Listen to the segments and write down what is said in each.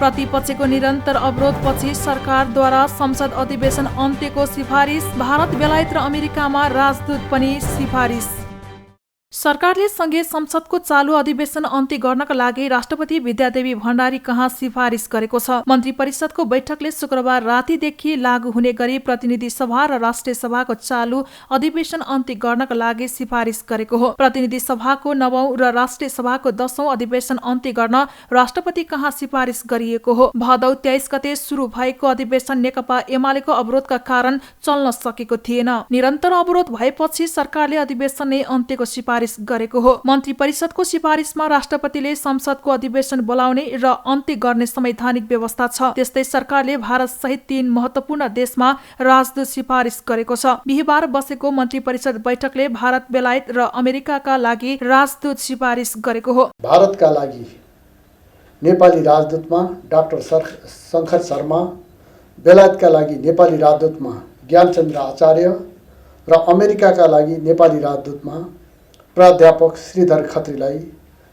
प्रतिपक्षको निरन्तर अवरोधपछि सरकारद्वारा संसद अधिवेशन अन्त्यको सिफारिस। भारत, बेलायत र अमेरिकामा राजदूत पनि सिफारिस। सरकारले संघीय संसदको चालु अधिवेशन अन्त्य गर्नका लागि राष्ट्रपति विद्यादेवी भण्डारी कहाँ सिफारिस गरेको छ। मन्त्री परिषदको बैठकले शुक्रबार रातिदेखि लागू हुने गरी प्रतिनिधि सभा र राष्ट्रिय सभाको चालु अधिवेशन अन्त्य गर्नका लागि सिफारिस गरेको हो। प्रतिनिधि सभाको 9औं र राष्ट्रिय सभाको 10औं अधिवेशन अन्त्य गर्न राष्ट्रपति कहाँ सिफारिस गरिएको हो। भदौ 23 गते सुरु भएको अधिवेशन नेकपा एमालेको अवरोधका कारण चल्न सकेको थिएन। निरन्तर अवरोध भएपछि सरकारले अधिवेशन नै अन्त्यको सिफारिस गरेको हो। मन्त्री परिषदको सिफारिसमा राष्ट्रपतिले संसदको अधिवेशन बोलाउने र अन्त्य गर्ने संवैधानिक व्यवस्था छ। त्यस्तै सरकारले भारत सहित 3 महत्वपूर्ण देशमा राजदूत सिफारिस गरेको छ। बिहीबार बसेको मन्त्री परिषद बैठकले भारत, बेलायत र अमेरिकाका लागि राजदूत सिफारिस गरेको हो। भारतका लागि नेपाली राजदूतमा डाक्टर शङ्कर शर्मा, बेलायतका लागि नेपाली राजदूतमा ज्ञानचन्द्र आचार्य र अमेरिकाका लागि नेपाली राजदूतमा प्राध्यापक श्रीधर खत्रीलाई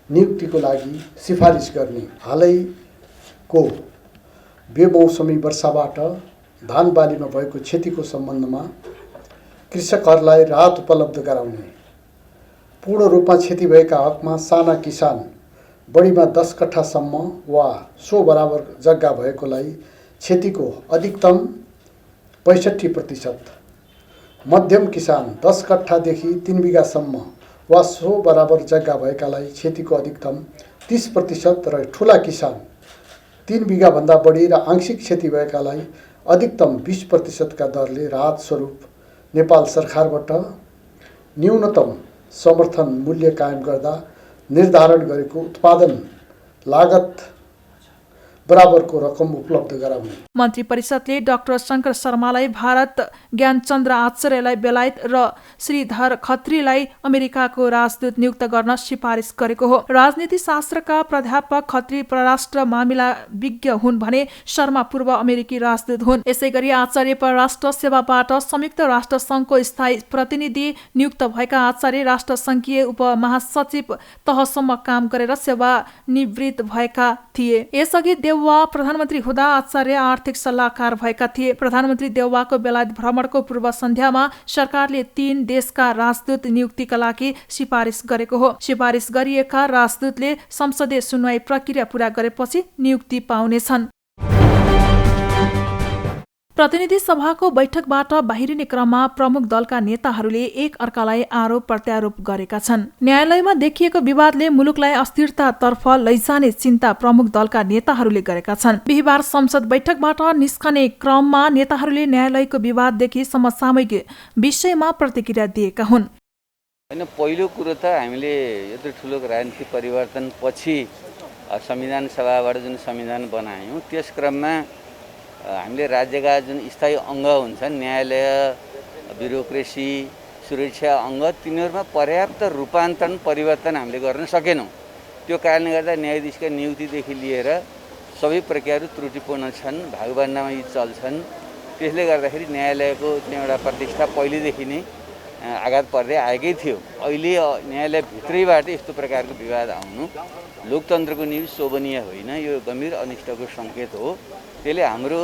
नियुक्तिको लागि सिफारिस गर्ने। हालैको बेमौसमी वर्षाबाट धान बालीमा भएको क्षतिको सम्बन्धमा कृषकहरूलाई राहत उपलब्ध गराउने, पूर्ण रूपमा क्षति भएका हकमा साना किसान बढीमा 10 कट्ठासम्म वा सो बराबर जग्गा भएकोलाई क्षतिको अधिकतम 65%, मध्यम किसान 10 कट्ठादेखि 3 बिघासम्म वा सो बराबर जग्गा भएकालाई क्षतिको अधिकतम 30% र ठुला किसान 3 बिघाभन्दा बढी र आंशिक क्षति भएकालाई अधिकतम 20% का दरले राहत स्वरूप नेपाल सरकारबाट न्यूनतम समर्थन मूल्य कायम गर्दा निर्धारण गरेको उत्पादन लागत बराबरको रकम उपलब्ध गराउने। मन्त्री परिषदले डाक्टर शङ्कर शर्मालाई भारत, ज्ञानचन्द्र आचार्यलाई बेलायत र श्रीधर खत्रीलाई अमेरिकाको राजदूत नियुक्त गर्न सिफारिस गरेको हो। राजनीति शास्त्रका प्राध्यापक खत्री परराष्ट्र मामिला विज्ञ हुन् भने शर्मा पूर्व अमेरिकी राजदूत हुन्। यसैगरी आचार्य परराष्ट्र सेवाबाट संयुक्त राष्ट्र संघको स्थायी प्रतिनिधि नियुक्त भएका आचार्य राष्ट्रसङ्घीय उपमहासचिव तहसम्म काम गरेर सेवानिवृत्त भएका थिए। यसअघि देउवा प्रधानमन्त्री हुँदा आचार्य आर्थिक सल्लाहकार भएका थिए। प्रधानमन्त्री देउवाको बेलायत भ्रमणको पूर्व सन्ध्यामा सरकारले 3 देशका राजदूत नियुक्तिका लागि सिफारिस गरेको हो। सिफारिस गरिएका राजदूतले संसदीय सुनवाई प्रक्रिया पूरा गरेपछि नियुक्ति पाउनेछन्। प्रतिनिधि सभाको बैठकबाट बाहिरिने क्रममा प्रमुख दलका नेताहरूले एक अर्कालाई आरोप प्रत्यारोप गरेका छन्। न्यायालयमा देखिएको विवादले मुलुकलाई अस्थिरतातर्फ लैजाने चिन्ता प्रमुख दलका नेताहरूले गरेका छन्। बिहीबार संसद बैठकबाट निस्कने क्रममा नेताहरूले न्यायालयको विवाददेखि समसामयिक विषयमा प्रतिक्रिया दिएका हुन्। हैन, पहिलो कुरो त हामीले यत्रो ठुलो राजनीतिक परिवर्तन पछि संविधान सभाबाट जुन संविधान बनायौँ त्यस क्रममा हामीले राज्यका जुन स्थायी अङ्ग हुन्छन्, न्यायालय, ब्युरोक्रेसी, सुरक्षा अङ्ग, तिनीहरूमा पर्याप्त रूपान्तरण परिवर्तन हामीले गर्न सकेनौँ। त्यो कारणले गर्दा न्यायाधीशका नियुक्तिदेखि लिएर सबै प्रक्रियाहरू त्रुटिपूर्ण छन्, भागभण्डामा यी चल्छन्। त्यसले गर्दाखेरि न्यायालयको चाहिँ एउटा प्रतिष्ठा पहिलेदेखि नै आघात पर्दै आएकै थियो। अहिले न्यायालयभित्रैबाट यस्तो प्रकारको विवाद आउनु लोकतन्त्रको निम्ति शोभनीय होइन, यो गम्भीर अनिष्टको सङ्केत हो। त्यसले हाम्रो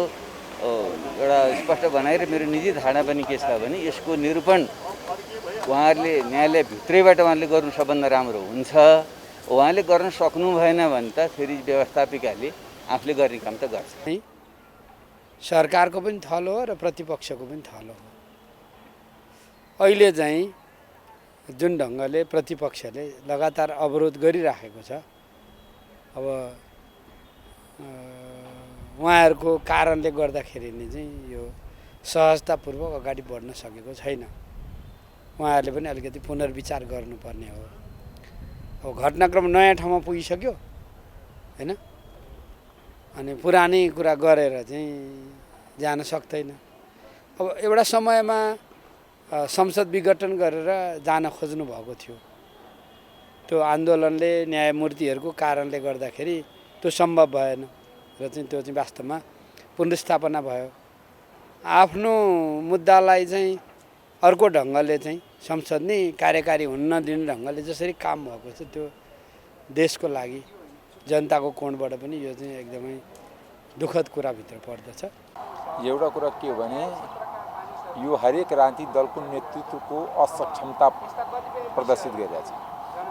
एउटा स्पष्ट बनाएर मेरो निजी धारणा पनि के छ भने यसको निरूपण उहाँहरूले न्यायालयभित्रैबाट उहाँले गर्नु सबभन्दा राम्रो हुन्छ। उहाँले गर्न सक्नु भएन भने त फेरि व्यवस्थापिकाले आफूले गर्ने काम त गर्छ। सरकारको पनि थलो हो र प्रतिपक्षको पनि थलो हो। अहिले चाहिँ जुन ढङ्गले प्रतिपक्षले लगातार अवरोध गरिराखेको छ, अब उहाँहरूको कारणले गर्दाखेरि नै चाहिँ यो सहजतापूर्वक अगाडि बढ्न सकेको छैन। उहाँहरूले पनि अलिकति पुनर्विचार गर्नुपर्ने हो। अब घटनाक्रम नयाँ ठाउँमा पुगिसक्यो हैन, अनि पुरानै कुरा गरेर चाहिँ जान सक्दैन। अब एउटा समयमा संसद विघटन गरेर जान खोज्नु भएको थियो। त्यो आन्दोलनले न्यायमूर्तिहरूको कारणले गर्दाखेरि त्यो सम्भव भएन र चाहिँ त्यो चाहिँ वास्तवमा पुनर्स्थापना भयो। आफ्नो मुद्दालाई चाहिँ अर्को ढङ्गले चाहिँ संसद नै कार्यकारी हुन नदिने ढङ्गले जसरी काम भएको छ त्यो देशको लागि जनताको कोणबाट पनि यो चाहिँ एकदमै दुःखद कुराभित्र पर्दछ। एउटा कुरा के हो भने यो हरेक राजनीतिक दलको नेतृत्वको असक्षमता प्रदर्शित गरिरहेछ।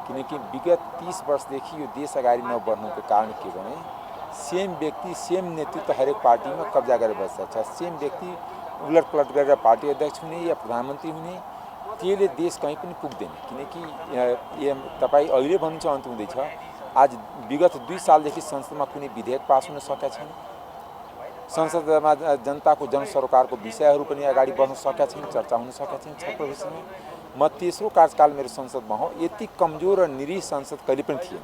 किनकि विगत 30 वर्षदेखि यो देश अगाडि नबढ्नुको कारण के भने सेम व्यक्ति सेम नेतृत्व हरेक पार्टीमा कब्जा गरेर बस्छ। सेम व्यक्ति उलटपलट गरेर पार्टी अध्यक्ष हुने या प्रधानमन्त्री हुने, त्यसले देश कहीँ पनि पुग्दैन। किनकि तपाईँ अहिले भन्नुहुन्छ अन्त हुँदैछ। आज विगत 2 सालदेखि संसदमा कुनै विधेयक पास हुन सकेका छैन। संसदमा जनताको जनसरोकारको विषयहरू पनि अगाडि बढ्न सकेका छैन, चर्चा हुन सकेका छैन छलफल विषयमा। म तेस्रो कार्यकाल मेरो संसदमा हो, यति कमजोर र निरीह संसद कहिले पनि थिएन।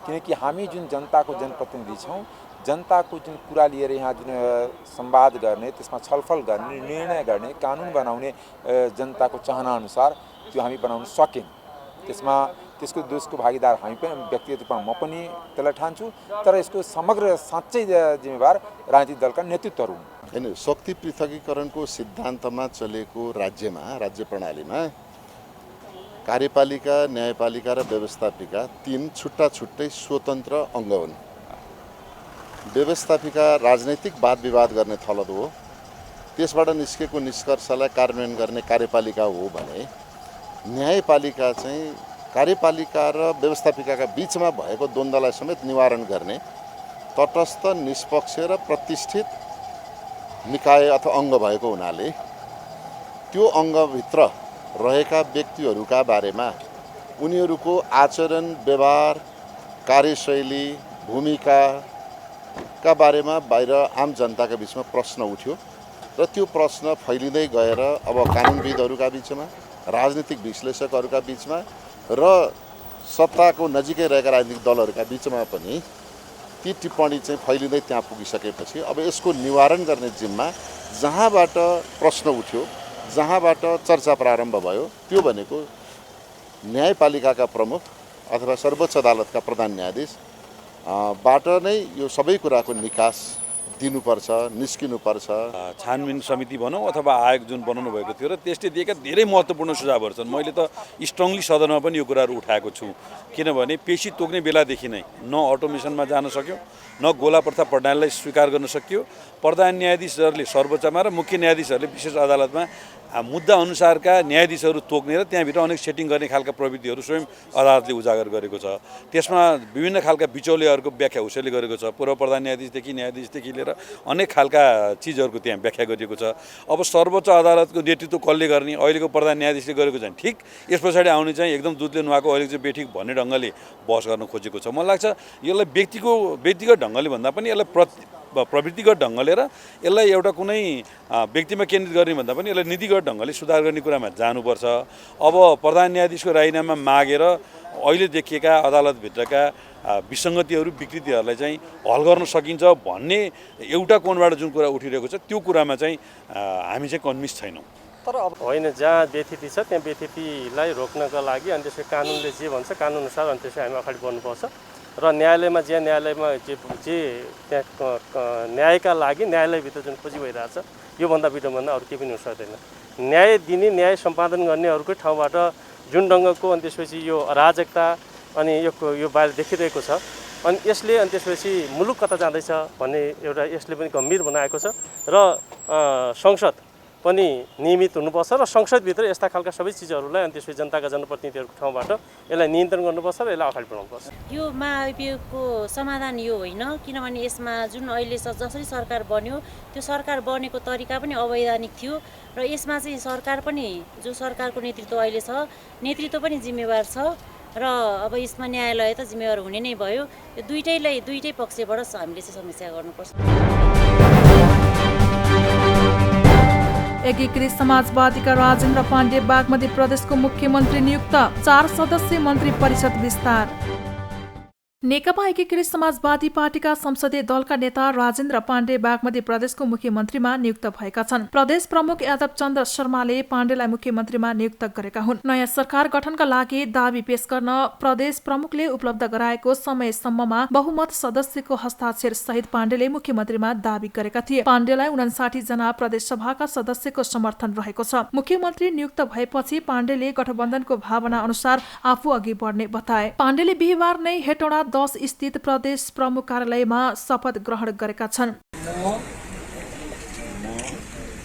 किनकि हामी जुन जनताको जनप्रतिनिधि छौँ, जनताको जुन कुरा लिएर यहाँ जुन संवाद गर्ने, त्यसमा छलफल गर्ने, निर्णय गर्ने, कानुन बनाउने जनताको चाहनाअनुसार त्यो हामी बनाउन सकेन। त्यसको दोषको भागीदार हामी पनि, व्यक्तिगत रूपमा म पनि त्यसलाई ठान्छु। तर यसको समग्र साँच्चै जिम्मेवार राजनीतिक दलका नेतृत्वहरू हुन्। हैन, शक्ति पृथकीकरणको सिद्धान्तमा चलेको राज्यमा, राज्य प्रणालीमा कार्यपालिका, न्यायपालिका र व्यवस्थापिका 3 छुट्टा छुट्टै स्वतन्त्र अङ्ग हुन्। व्यवस्थापिका राजनैतिक वाद विवाद गर्ने थलद हो, त्यसबाट निस्केको निष्कर्षलाई कार्यान्वयन गर्ने कार्यपालिका हो भने न्यायपालिका चाहिँ कार्यपालिका र व्यवस्थापिकाका बीचमा भएको द्वन्द्वलाई समेत निवारण गर्ने तटस्थ, निष्पक्ष र प्रतिष्ठित निकाय अथवा अङ्ग भएको हुनाले त्यो अङ्गभित्र रहेका व्यक्तिहरूका बारेमा उनीहरूको आचरण, व्यवहार, कार्यशैली, भूमिकाका बारेमा बाहिर आम जनताका बीचमा प्रश्न उठ्यो र त्यो प्रश्न फैलिँदै गएर अब कानुनविदहरूका बीचमा, राजनीतिक विश्लेषकहरूका बीचमा र सत्ताको नजिकै रहेका राजनीतिक दलहरूका बीचमा पनि ती टिप्पणी चाहिँ फैलिँदै त्यहाँ पुगिसकेपछि अब यसको निवारण गर्ने जिम्मा जहाँबाट प्रश्न उठ्यो, जहाँबाट चर्चा प्रारम्भ भयो, त्यो भनेको न्यायपालिकाका प्रमुख अथवा सर्वोच्च अदालतका प्रधान न्यायाधीश बाट नै यो सबै कुराको निकास दिनुपर्छ, निस्किनुपर्छ। छानबिन समिति भनौँ अथवा आयोग जुन बनाउनु भएको थियो र त्यसले दिएका धेरै महत्त्वपूर्ण सुझावहरू छन्। मैले त स्ट्रङली सदनमा पनि यो कुराहरू उठाएको छु। किनभने पेशी तोक्ने बेलादेखि नै न अटोमेसनमा जान सक्यो, न गोला प्रथा प्रणालीलाई स्वीकार गर्न सकियो। प्रधान न्यायाधीशहरूले सर्वोच्चमा र मुख्य न्यायाधीशहरूले विशेष अदालतमा मुद्दा अनुसारका न्यायाधीशहरू तोक्ने र त्यहाँभित्र अनेक सेटिङ गर्ने खालका प्रवृत्तिहरू स्वयं अदालतले उजागर गरेको छ। त्यसमा विभिन्न खालका बिचौलियाहरूको व्याख्या उसैले गरेको छ। पूर्व प्रधान न्यायाधीशदेखि लिएर अनेक खालका चिजहरूको त्यहाँ व्याख्या गरिएको छ। अब सर्वोच्च अदालतको नेतृत्व कसले गर्ने, अहिलेको प्रधान न्यायाधीशले गरेको चाहिँ ठिक, यस पछाडि आउने चाहिँ एकदम दुधले नुहाएको अहिलेको चाहिँ बेठिक भन्ने ढङ्गले बहस गर्न खोजेको छ। मलाई लाग्छ यसलाई व्यक्तिगत ढङ्गले भन्दा पनि यसलाई प्रवृत्तिगत ढङ्गले र यसलाई एउटा कुनै व्यक्तिमा केन्द्रित गर्ने भन्दा पनि यसलाई नीतिगत ढङ्गले सुधार गर्ने कुरामा जानुपर्छ। अब प्रधान न्यायाधीशको राजीनामा मागेर अहिले देखिएका अदालतभित्रका विसङ्गतिहरू, विकृतिहरूलाई चाहिँ हल गर्न सकिन्छ भन्ने एउटा कोणबाट जुन कुरा उठिरहेको छ त्यो कुरामा चाहिँ हामी चाहिँ कन्भिन्स छैनौँ। तर अब होइन, जहाँ व्यथिति छ त्यहाँ व्यथितिलाई रोक्नका लागि अनि त्यसपछि कानुनले जे भन्छ कानुनअनुसार अनि त्यसपछि हामी अगाडि बढ्नुपर्छ र न्यायालयमा जे त्यहाँ न्यायका लागि न्यायालयभित्र जुन खोजी भइरहेछ योभन्दा विडम्बना अरू केही पनि हुन सक्दैन। न्याय दिने, न्याय सम्पादन गर्नेहरूकै ठाउँबाट जुन ढङ्गको अनि त्यसपछि यो अराजकता अनि यो बाहिर देखिरहेको छ अनि त्यसपछि मुलुक कता जाँदैछ भन्ने एउटा यसले पनि गम्भीर बनाएको छ र संसद पनि नियमित हुनुपर्छ र संसदभित्र यस्ता खालका सबै चिजहरूलाई अनि त्यसपछि जनताका जनप्रतिनिधिहरूको ठाउँबाट यसलाई नियन्त्रण गर्नुपर्छ र यसलाई अगाडि बढाउनुपर्छ। यो महाभियोगको समाधान यो होइन, किनभने यसमा जुन अहिले जसरी सरकार बन्यो त्यो सरकार बनेको तरिका पनि अवैधानिक थियो र यसमा चाहिँ जो सरकारको नेतृत्व अहिले छ, नेतृत्व पनि जिम्मेवार छ र अब यसमा न्यायालय त जिम्मेवार हुने नै भयो। यो दुईटै पक्षबाट हामीले चाहिँ समीक्षा गर्नुपर्छ। एकीकृत समाजवादीका राजेन्द्र पाण्डे बागमती प्रदेशको मुख्यमन्त्री नियुक्त, 4 सदस्यीय मन्त्री परिषद विस्तार। नेकपा एकीकृत समाजवादी पार्टीका संसदीय दलका नेता राजेन्द्र पाण्डे बागमती प्रदेशको मुख्यमन्त्रीमा नियुक्त भएका छन्। प्रदेश प्रमुख यादव चन्द्र शर्माले पाण्डेलाई मुख्यमन्त्रीमा नियुक्त गरेका हुन्। नयाँ सरकार गठनका लागि दावी पेश गर्न प्रदेश प्रमुखले उपलब्ध गराएको समयसम्ममा बहुमत सदस्यको हस्ताक्षर सहित पाण्डेले मुख्यमन्त्रीमा दावी गरेका थिए। पाण्डेलाई 59 जना प्रदेशसभाका सदस्यको समर्थन रहेको छ। मुख्यमन्त्री नियुक्त भएपछि पाण्डेले गठबन्धनको भावना अनुसार आफू अघि बढ्ने बताए। पाण्डेले बिहिबार नै हेटौडा 10 स्थित प्रदेश प्रमुख कार्यालयमा शपथ ग्रहण गरेका छन्।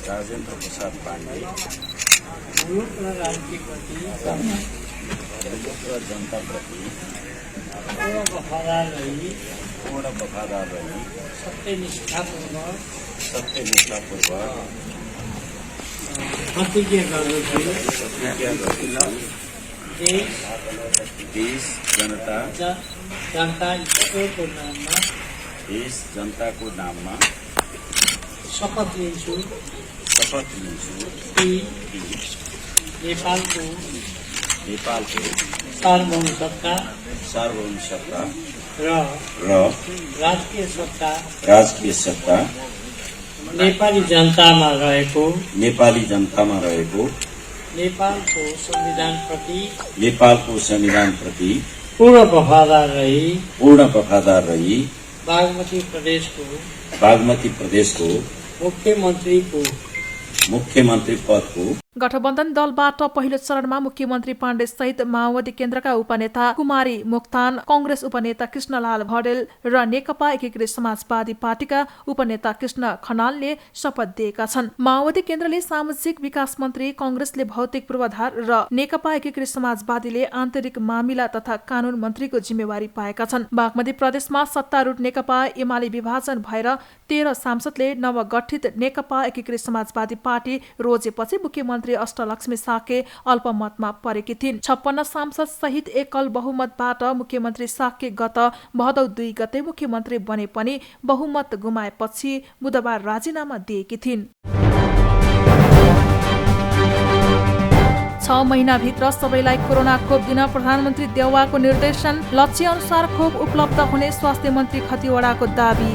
राजेन्द्र प्रसाद पाण्डे मुलुक र राज्यप्रति जनताप्रति पूर्ण वफादार रही सत्यनिष्ठापूर्वक प्रतिज्ञा गर्दछु देश जनताको नाममा शपथ लिन्छु कि नेपालको सार्वभौम सत्ता र राजकीय सत्ता नेपाली जनतामा रहेको नेपालको संविधानप्रति पूर्ण वफादार रही बागमती प्रदेशको मुख्यमन्त्री पदको गठबन्धन दलबाट पहिलो चरणमा मुख्यमन्त्री पाण्डे सहित माओवादी केन्द्रका उपनेता कुमारी मोक्तान, कंग्रेस उपनेता कृष्णलाल भडेल र नेकपा एकीकृत समाजवादी पार्टीका उपनेता कृष्ण खनालले शपथ दिएका छन्। माओवादी केन्द्रले सामाजिक विकास मन्त्री, कंग्रेसले भौतिक पूर्वाधार र नेकपा एकीकृत समाजवादीले आन्तरिक मामिला तथा कानून मन्त्रीको जिम्मेवारी पाएका छन्। बागमती प्रदेशमा सत्तारूढ नेकपा एमाले विभाजन भएर 13 सांसदले नवगठित नेकपा एकीकृत समाजवादी पार्टी रोजेपछि मुख्यमन्त्री अष्टलक्ष्मी साके अल्पमतमा परेकी थिइन्। 56 सांसद सहित एकल बहुमतबाट मुख्यमन्त्री साके गत भदौ 2 गते मुख्यमन्त्री बने पनि बहुमत गुमाएपछि बुधबार राजीनामा दिएकी थिइन्। 6 महिनाभित्र सबैलाई कोरोना खोप दिन प्रधानमन्त्री देउवाको निर्देशन, लक्ष्य अनुसार खोप उपलब्ध हुने स्वास्थ्य मन्त्री खतिवडाको दावी।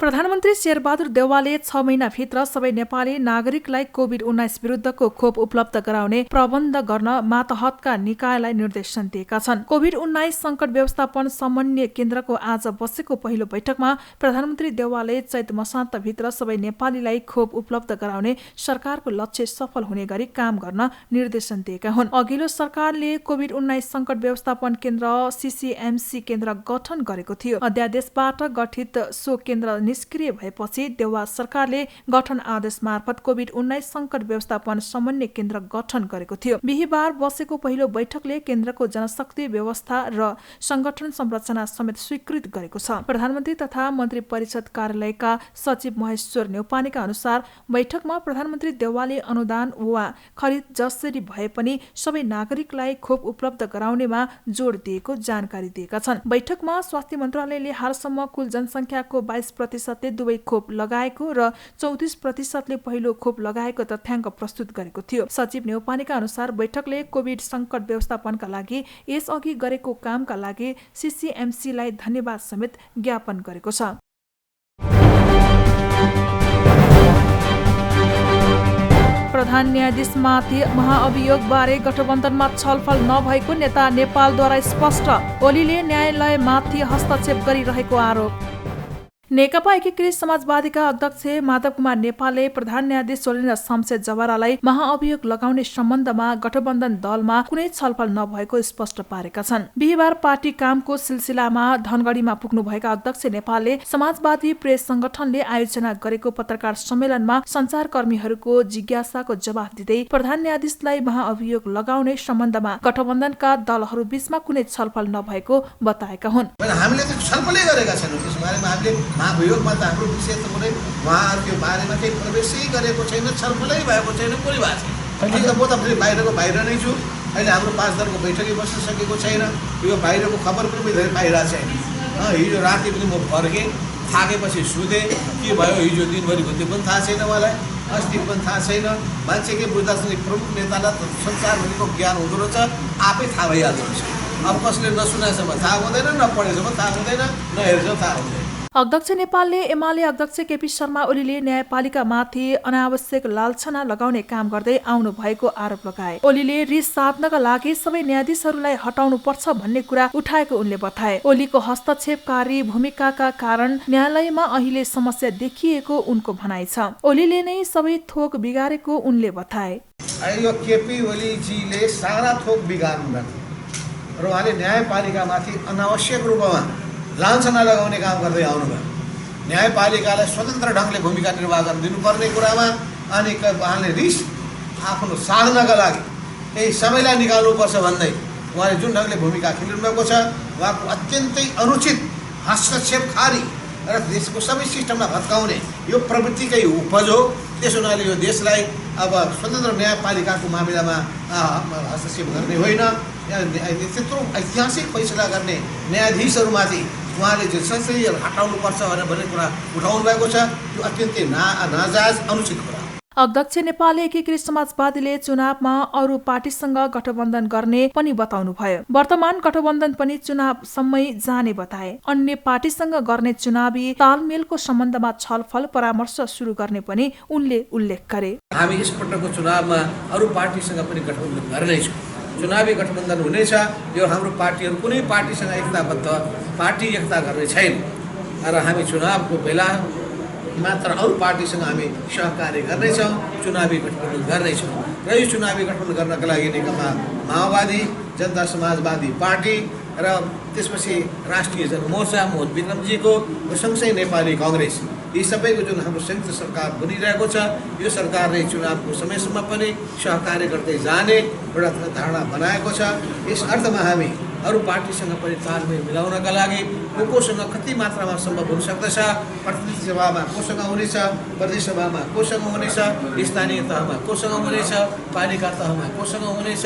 प्रधानमन्त्री शेरबहादुर देउवाले 6 महिनाभित्र सबै नेपाली नागरिकलाई कोभिड-19 विरुद्धको खोप उपलब्ध गराउने प्रबन्ध गर्न मातहतका निकायलाई निर्देशन दिएका छन्। कोभिड-19 संकट व्यवस्थापन समन्वय केन्द्रको आज बसेको पहिलो बैठकमा प्रधानमन्त्री देउवाले चैत मसान्तभित्र सबै नेपालीलाई खोप उपलब्ध गराउने सरकारको लक्ष्य सफल हुने गरी काम गर्न निर्देशन दिएका हुन्। अघिल्लो सरकारले कोभिड-19 संकट व्यवस्थापन केन्द्र CCMC केन्द्र गठन गरेको थियो। अध्यादेशबाट गठित सो केन्द्र निष्क्रिय भएपछि देउवा सरकारले गठन आदेश मार्फत कोभिड-19 संकट व्यवस्थापन समन्वय केन्द्र गठन गरेको थियो। बिहीबार बसेको पहिलो बैठकले केन्द्रको जनशक्ति व्यवस्था र संगठन संरचना समेत स्वीकृत गरेको छ। प्रधानमन्त्री तथा मन्त्री परिषद कार्यालयका सचिव महेश्वर न्यौपानेका अनुसार बैठकमा प्रधानमन्त्री देउवाले अनुदान वा खरिद जसरी भए पनि सबै नागरिकलाई खोप उपलब्ध गराउनेमा जोड दिएको जानकारी दिएका छन्। बैठकमा स्वास्थ्य मन्त्रालयले हालसम्म कुल जनसङ्ख्याको 22% दुवै खोप लगाएको र 34% पहिलो खोप लगाएको तथ्याङ्क प्रस्तुत गरेको थियो। सचिव न्यौपानेका अनुसार बैठकले कोभिड संकट व्यवस्थापनका लागि यसअघि गरेको कामका लागि CCMC-लाई धन्यवाद समेत ज्ञापन गरेको छ। प्रधान न्यायाधीशमाथि महाअभियोगबारे गठबन्धनमा छलफल नभएको नेता नेपालद्वारा स्पष्ट, ओलीले न्यायालयमाथि हस्तक्षेप गरिरहेको आरोप। नेकपा एकीकृत समाजवादीका अध्यक्ष माधव कुमार नेपालले प्रधान न्यायाधीश सोलेन्द्र शमशेर जवारालाई महाअभियोग लगाउने सम्बन्धमा गठबन्धन दलमा कुनै छलफल नभएको स्पष्ट पारेका छन्। बिहीबार पार्टी कामको सिलसिलामा धनगढीमा पुग्नुभएका अध्यक्ष नेपालले समाजवादी प्रेस संगठनले आयोजना गरेको पत्रकार सम्मेलनमा सञ्चारकर्मीहरूको जिज्ञासाको जवाफ दिँदै प्रधान न्यायाधीशलाई महाअभियोग लगाउने सम्बन्धमा गठबन्धनका दलहरू बीचमा कुनै छलफल नभएको बताएका हुन्। हामीले त छलफलै गरेका छैनौँ, त्यस बारेमा हामीले महाभियोगमा त हाम्रो विषय त कुनै उहाँहरूको बारेमा केही प्रवेशै गरेको छैन, छलफलै भएको छैन, कुनै भएको छैन। अहिले म त फेरि बाहिर नै छु। अहिले हाम्रो 5 दलको बैठकै बस्न सकेको छैन। यो बाहिरको खबर पनि धेरै पाइरहेको छैन। हिजो राति पनि म फर्केँ, थाकेपछि सुतेँ, के भयो हिजो दिनभरिको त्यो पनि थाहा छैन मलाई, अस्ति पनि थाहा छैन। मान्छे के बुझ्दाखेरि प्रमुख नेतालाई त संसारभरिको ज्ञान हुँदो रहेछ, आफै थाहा भइहाल्दो रहेछ। अब कसले नसुनासम्म थाहा हुँदैन, नपढेसम्म थाहा हुँदैन, नहेरेसम्म थाहा हुँदैन। अध्यक्ष नेपालले एमाले अध्यक्ष केपी शर्मा ओलीले न्यायपालिकामाथि अनावश्यक लालछना लगाउने काम गर्दै आउनु भएको आरोप लगाए। ओलीले रिस साध्नका लागि सबै न्यायाधीशहरूलाई हटाउनु पर्छ भन्ने कुरा उठाएको उनले बताए। ओलीको हस्तक्षेपकारी भूमिकाका कारण न्यायालयमा अहिले समस्या देखिएको उनको भनाइ छ। ओलीले नै सबै थोक बिगारेको उनले बताए। यो केपी ओलीजीले सारा थोक बिगार्नु र उहाँले न्यायपालिकामाथि अनावश्यक रूपमा लान्छना लगाउने काम गर्दै आउनुभयो। न्यायपालिकालाई स्वतन्त्र ढङ्गले भूमिका निर्वाहन दिनुपर्ने कुरामा अनि उहाँले रिस आफ्नो साधनाका लागि केही समयलाई निकाल्नुपर्छ भन्दै उहाँले जुन ढङ्गले भूमिका खेलिनु भएको छ, उहाँको अत्यन्तै अनुचित हस्तक्षेपकारी र देशको सबै सिस्टमलाई भत्काउने यो प्रवृत्तिकै उपज हो। त्यसो हुनाले यो देशलाई अब स्वतन्त्र न्यायपालिकाको मामिलामा हस्तक्षेप गर्ने होइन, त्यत्रो ऐतिहासिक फैसला गर्ने न्यायाधीशहरूमाथि उहाँले जो संसदीय हटाउनुपर्छ भन्ने कुरा उठाउनु भएको छ, त्यो अत्यन्तै नाजायज अनुचित कुरा। अध्यक्ष नेपाली एकीकृत समाजवादीले चुनावमा अरू पार्टीसँग गठबन्धन गर्ने पनि बताउनुभयो। वर्तमान गठबन्धन पनि चुनावसम्मै जाने बताए। अन्य पार्टीसँग गर्ने चुनावी तालमेलको सम्बन्धमा छलफल परामर्श सुरु गर्ने पनि उनले उल्लेख गरे। हामी यसपटकको चुनावमा अरू पार्टीसँग पनि गठबन्धन गर्नेछौँ। चुनावी गठबन्धन हुनेछ। यो हाम्रो पार्टीहरू कुनै पार्टीसँग एकताबद्ध पार्टी एकता गर्ने छैन र हामी चुनावको बेला मात्र अरू पार्टीसँग हामी सहकार्य गर्नेछौँ, चुनावी गठबन्धन गर्नेछौँ। र यो चुनावी गठबन्धन गर्नका लागि नेकपा माओवादी, जनता समाजवादी पार्टी र त्यसपछि राष्ट्रिय जनमोर्चा मोहन विक्रमजीको र सँगसँगै नेपाली काङ्ग्रेस, यी सबैको जुन हाम्रो संयुक्त सरकार बनिरहेको छ, यो सरकारले चुनावको समयसम्म पनि सहकार्य गर्दै जाने एउटा धारणा बनाएको छ। यस अर्थमा हामी अरू पार्टीसँग पनि तालमेल मिलाउनका लागि कोसँग कति मात्रामा सम्भव हुन सक्दछ, प्रतिनिधि सभामा कोसँग हुनेछ, प्रदेश सभामा कोसँग हुनेछ, स्थानीय तहमा कोसँग हुनेछ, पालिका तहमा कोसँग हुनेछ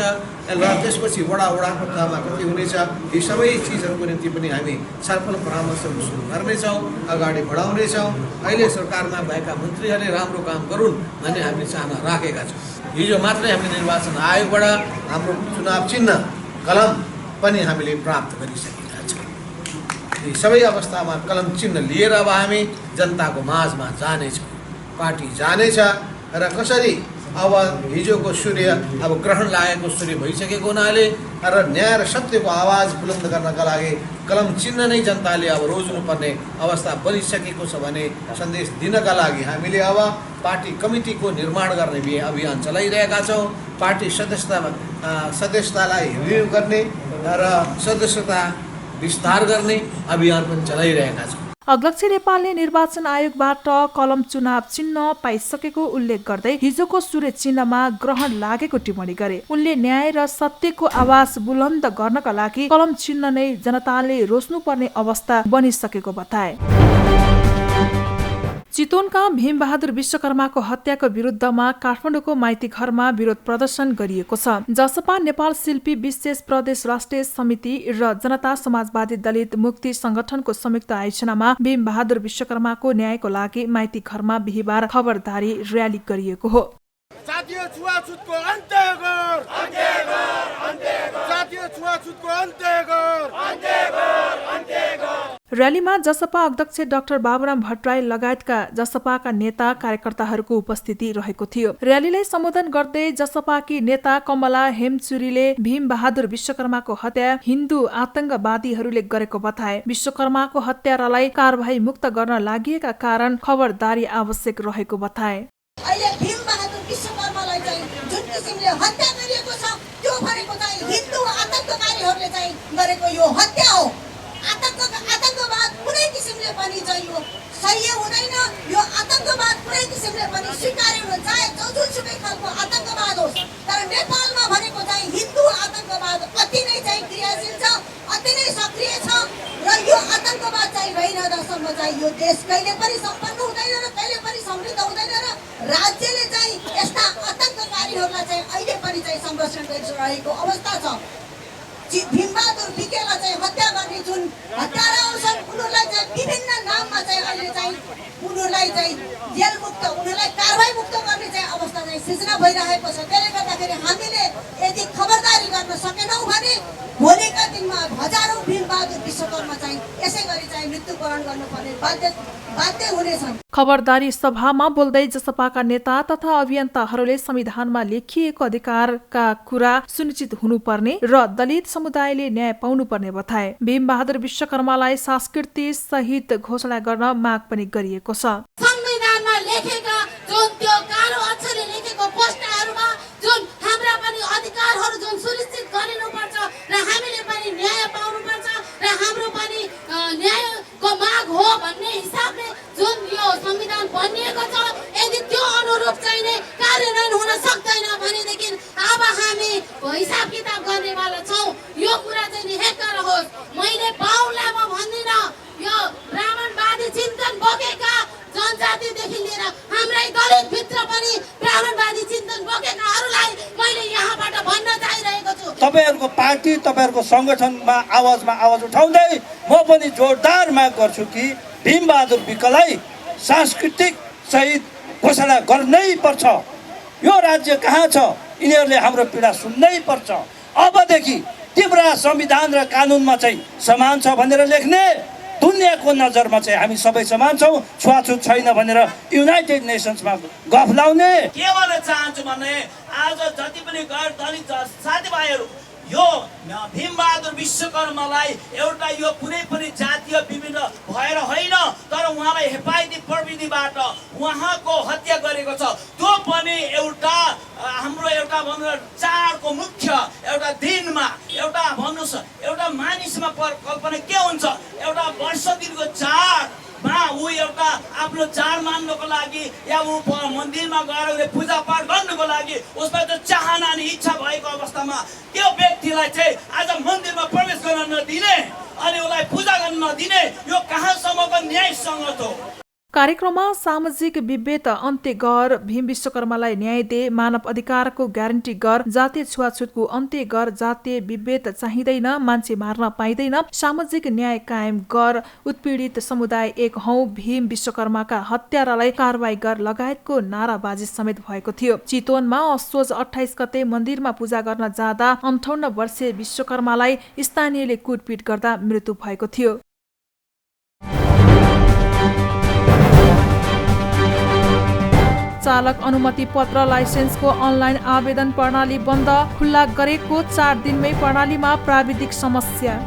र त्यसपछि वडाको तहमा कति हुनेछ, यी सबै चिजहरूको निम्ति पनि हामी छलफल परामर्शहरू सुरु गर्नेछौँ, अगाडि बढाउनेछौँ। अहिले सरकारमा भएका मन्त्रीहरूले राम्रो काम गरून् भन्ने हामीले चाहना राखेका छौँ। हिजो मात्रै हामीले निर्वाचन आयोगबाट हाम्रो चुनाव चिन्ह कलम पनि हामीले प्राप्त गरिसकेका छौँ। यी सबै अवस्थामा कलम चिन्ह लिएर अब हामी जनताको माझमा जानेछौँ, पार्टी जानेछ र कसरी अब हिजोको सूर्य अब ग्रहण लागेको सूर्य भइसकेको हुनाले र न्याय र सत्यको आवाज बुलन्द गर्नका लागि कलम चिन्ह नै जनताले अब रोज्नुपर्ने अवस्था बनिसकेको छ भने सन्देश दिनका लागि हामीले अब पार्टी कमिटीको निर्माण गर्ने अभियान चलाइरहेका छौँ। पार्टी सदस्यतालाई रिन्यू गर्ने र सदस्यता विस्तार गर्ने अभियान पनि चलाइरहेका छौँ। अध्यक्ष नेपालले निर्वाचन आयोगबाट कलम चुनाव चिन्ह पाइसकेको उल्लेख गर्दै हिजोको सूर्य चिन्हमा ग्रहण लागेको टिप्पणी गरे। उनले न्याय र सत्यको आवाज बुलन्द गर्नका लागि कलम चिन्ह नै जनताले रोज्नुपर्ने अवस्था बनिसकेको बताए। चितवनका भीमबहादुर विश्वकर्माको हत्याको विरुद्धमा काठमाडौँको माइती घरमा विरोध प्रदर्शन गरिएको छ। जसपा नेपाल शिल्पी विशेष प्रदेश राष्ट्रिय समिति र जनता समाजवादी दलित मुक्ति संगठनको संयुक्त आयोजनामा भीमबहादुर विश्वकर्माको न्यायको लागि माइती घरमा बिहिबार खबरदारी र्याली गरिएको हो। जातीय छुवाछुतको अन्त्य गर, अन्त्य गर, अन्त्य गर, जातीय छुवाछुतको अन्त्य गर, अन्त्य गर, अन्त्य गर। र्यालीमा जसपा अध्यक्ष डाक्टर बाबुराम भट्टराई लगायतका जसपाका नेता कार्यकर्ताहरूको उपस्थिति रहेको थियो। र्यालीलाई सम्बोधन गर्दै जसपाकी नेता कमला हेमचुरीले भीमबहादुर विश्वकर्माको हत्या हिन्दू आतंकवादीहरूले गरेको बताए। विश्वकर्माको हत्यारालाई कारबाही मुक्त गर्न लागिएका कारण खबरदारी आवश्यक रहेको बताए। अहिले भीमबहादुर विश्वकर्मालाई चाहिँ जुन किसिमले हत्या गरिएको छ त्यो भनेको चाहिँ हिन्दू आतंककारीहरूले चाहिँ गरेको यो हत्या हो। आतंकवाद कुनै किसिमले पनि चाहिँ यो सही हुँदैन। यो आतंकवाद कुनै किसिमले पनि स्वीकार्य हुँदैन, चाहे जुनसुकै खालको आतंकवाद होस्। तर नेपालमा भनेको चाहिँ हिन्दू आतंकवाद अति नै चाहिँ क्रियाशील छ, अति नै सक्रिय छ र यो आतंकवाद चाहिँ भइरहँदासम्म चाहिँ यो देश कहिले पनि सम्पन्न हुँदैन र कहिले पनि समृद्ध हुँदैन र राज्यले चाहिँ यस्ता आतंककारीहरूलाई चाहिँ अहिले पनि चाहिँ संरक्षण गरिरहेको अवस्था छ। भीमबहादुर विकेलाई चाहिँ हत्या गर्ने जुन हत्यारा आउँछन् उनीहरूलाई चाहिँ विभिन्न नाममा चाहिँ अहिले चाहिँ उनीहरूलाई चाहिँ जेलमुक्त, उनीहरूलाई कारबाही मुक्त गर्ने चाहिँ अवस्था चाहिँ सृजना भइरहेको छ। त्यसले गर्दाखेरि हामीले यदि खबरदारी गर्न सकेनौँ भने भोलिका दिनमा हजारौँ भीमबहादुर विश्वकर्मा चाहिँ यसै गरी चाहिँ मृत्युवरण गर्नुपर्ने बाध्य हुनेछन्। खबरदारी सभामा बोल्दै जसपाका नेता तथा अभियन्ताहरूले संविधानमा लेखिएको अधिकारका कुरा सुनिश्चित हुनुपर्ने र दलित समुदायले न्याय पाउनुपर्ने बताए। भीमबहादुर विश्वकर्मालाई संस्कृति सहित घोषणा गर्न माग पनि गरिएको छ। संविधानमा लेखेका जुन त्यो कालो अक्षरले लेखेको घोषणाहरूमा जुन हाम्रा पनि अधिकारहरू जुन सुनिश्चित गरिनुपर्छ र हामीले पनि पार्टी तपाईँहरूको सङ्गठनमा आवाज उठाउँदै म पनि जोरदार माग गर्छु कि भीमबहादुर विकलाई सांस्कृतिक शहीद घोषणा गर्नै पर्छ। यो राज्य कहाँ छ? यिनीहरूले हाम्रो पीडा सुन्नै पर्छ। अबदेखि तिम्रा संविधान र कानुनमा चाहिँ समान छ भनेर लेख्ने, दुनियाँको नजरमा चाहिँ हामी सबै समान छौँ, छुवाछुत छैन भनेर युनाइटेड नेसन्समा गफ लाउने। के भन्न चाहन्छु भने आज जति पनि गैर दलित साथीभाइहरू यो भीमबहादुर विश्वकर्मालाई एउटा यो कुनै पनि जातीय विभिन्न भएर होइन, तर उहाँलाई हेफायती प्रविधिबाट उहाँको हत्या गरेको छ। त्यो पनि एउटा हाम्रो एउटा भन्नु चाडको मुख्य एउटा दिनमा एउटा भन्नुहोस् एउटा मानिसमा कल्पना के हुन्छ, एउटा वर्ष दिनको चाडमा ऊ एउटा आफ्नो चाड मान्नको लागि या ऊ मन्दिरमा गएर पूजापाठ गर्नुको लागि उसमा त्यो चाहना अनि इच्छा भएको अवस्थामा त्यो व्यक्तिलाई चाहिँ आज मन्दिरमा प्रवेश गर्न नदिने अनि उसलाई पूजा गर्न नदिने, यो कहाँसम्मको न्याय सङ्गत हो? कार्यक्रममा सामाजिक विभेद अन्त्य गर, भीम विश्वकर्मालाई न्याय दे, मानव अधिकारको ग्यारेन्टी गर, जातीय छुवाछुतको अन्त्य गर, जातीय विभेद चाहिँदैन, मान्छे मार्न पाइँदैन, सामाजिक न्याय कायम गर, उत्पीडित समुदाय एक हौ, भीम विश्वकर्माका हत्यारालाई कारवाही गर लगायतको नाराबाजी समेत भएको थियो। चितवनमा असोज 28 गते मन्दिरमा पूजा गर्न जाँदा 58 वर्षीय विश्वकर्मालाई स्थानीयले कुटपिट गर्दा मृत्यु भएको थियो। चालक अनुमति पत्र लाइसेन्सको अनलाइन आवेदन प्रणाली बन्द, खुल्ला गरेको 4 दिनमै प्रणालीमा प्राविधिक समस्या।